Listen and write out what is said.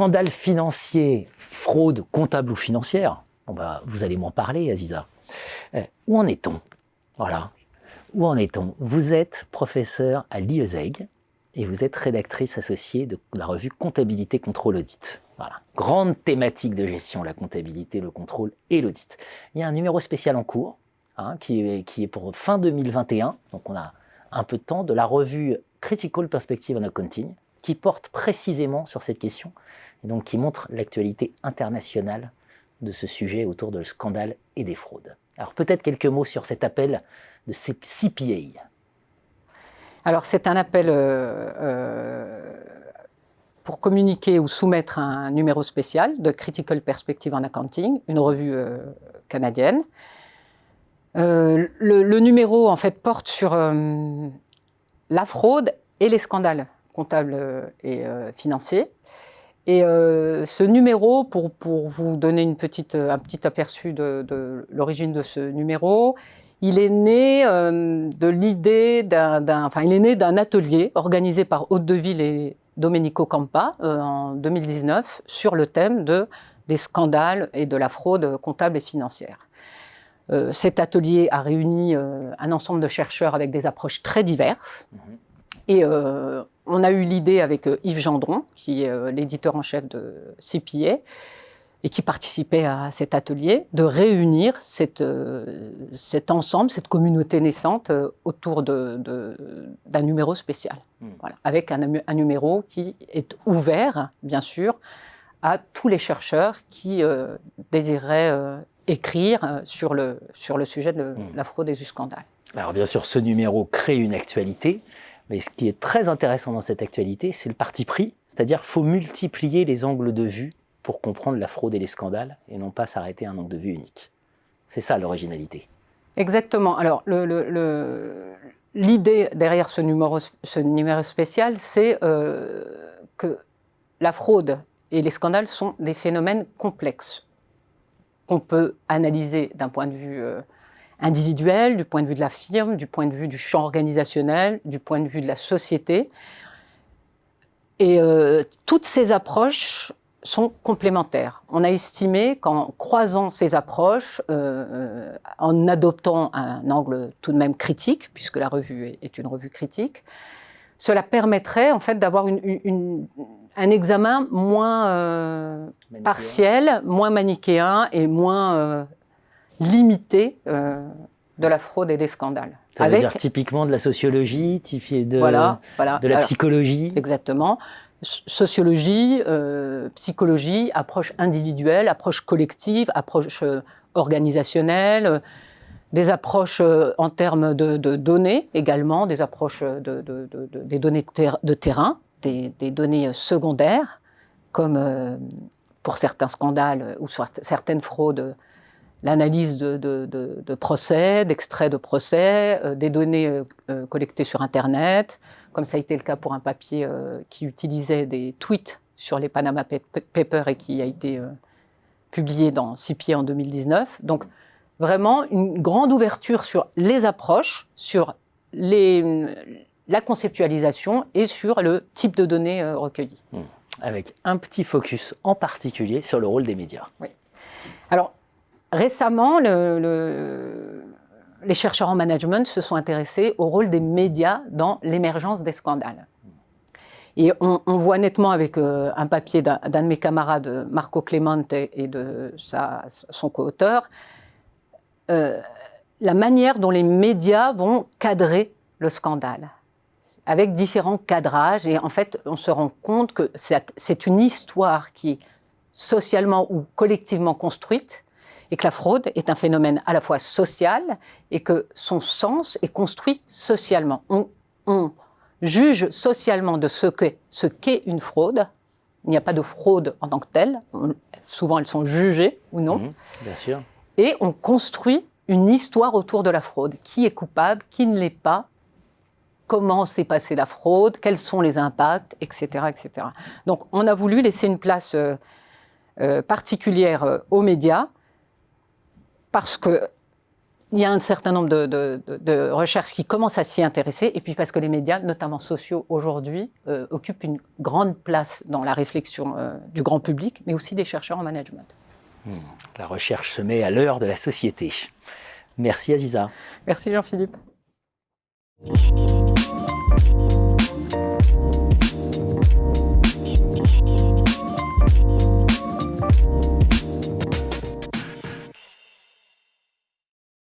scandale financier, fraude comptable ou financière, vous allez m'en parler, Aziza. Où en est-on? Voilà. Où en est-on? Vous êtes professeur à l'IESEG et vous êtes rédactrice associée de la revue Comptabilité, Contrôle, Audit. Voilà. Grande thématique de gestion, la comptabilité, le contrôle et l'audit. Il y a un numéro spécial en cours, qui est pour fin 2021, donc on a un peu de temps, de la revue Critical Perspective on Accounting, qui porte précisément sur cette question, et donc qui montre l'actualité internationale de ce sujet autour de le scandale et des fraudes. Alors peut-être quelques mots sur cet appel de CPA. Alors c'est un appel pour communiquer ou soumettre un numéro spécial de Critical Perspective on Accounting, une revue canadienne. Le numéro en fait porte sur la fraude et les scandales comptables et financiers. Et ce numéro, pour vous donner un petit aperçu de l'origine de ce numéro, il est né de l'idée d'un atelier organisé par Haute-Deville et Domenico Campa en 2019 sur le thème des scandales et de la fraude comptable et financière. Cet atelier a réuni un ensemble de chercheurs avec des approches très diverses. Et on a eu l'idée avec Yves Gendron, qui est l'éditeur en chef de CPA, et qui participait à cet atelier, de réunir cet ensemble, cette communauté naissante autour d'un numéro spécial. Voilà, avec un numéro qui est ouvert, bien sûr, à tous les chercheurs qui désiraient écrire sur le sujet de la fraude et du scandale. Alors bien sûr, ce numéro crée une actualité, mais ce qui est très intéressant dans cette actualité, c'est le parti pris, c'est-à-dire qu'il faut multiplier les angles de vue pour comprendre la fraude et les scandales, et non pas s'arrêter à un angle de vue unique. C'est ça l'originalité. Exactement. Alors l'idée derrière ce numéro spécial, c'est que la fraude et les scandales sont des phénomènes complexes qu'on peut analyser d'un point de vue individuel, du point de vue de la firme, du point de vue du champ organisationnel, du point de vue de la société. Et toutes ces approches sont complémentaires. On a estimé qu'en croisant ces approches, en adoptant un angle tout de même critique, puisque la revue est une revue critique, cela permettrait en fait d'avoir un examen moins partiel, moins manichéen et moins limité de la fraude et des scandales. Ça veut dire typiquement de la sociologie, de la psychologie. Exactement. Sociologie, psychologie, approche individuelle, approche collective, approche organisationnelle, des approches en termes de données également, des approches des données de terrain, des données secondaires, comme pour certains scandales ou certaines fraudes, l'analyse de procès, d'extraits de procès, des données collectées sur Internet, comme ça a été le cas pour un papier qui utilisait des tweets sur les Panama Papers et qui a été publié dans CPA en 2019. Donc, vraiment une grande ouverture sur les approches, sur la conceptualisation et sur le type de données recueillies. Avec un petit focus en particulier sur le rôle des médias. Oui. Alors, récemment, les chercheurs en management se sont intéressés au rôle des médias dans l'émergence des scandales. Et on voit nettement avec un papier d'un de mes camarades, Marco Clemente, et de son co-auteur, la manière dont les médias vont cadrer le scandale, avec différents cadrages. Et en fait, on se rend compte que c'est une histoire qui est socialement ou collectivement construite, et que la fraude est un phénomène à la fois social et que son sens est construit socialement. On juge socialement de ce qu'est une fraude. Il n'y a pas de fraude en tant que telle. Souvent, elles sont jugées ou non. Bien sûr. Et on construit une histoire autour de la fraude. Qui est coupable, qui ne l'est pas, comment s'est passée la fraude, quels sont les impacts, etc., etc. Donc, on a voulu laisser une place particulière aux médias, parce que il y a un certain nombre de recherches qui commencent à s'y intéresser, et puis parce que les médias, notamment sociaux aujourd'hui, occupent une grande place dans la réflexion du grand public, mais aussi des chercheurs en management. La recherche se met à l'heure de la société. Merci Aziza. Merci Jean-Philippe.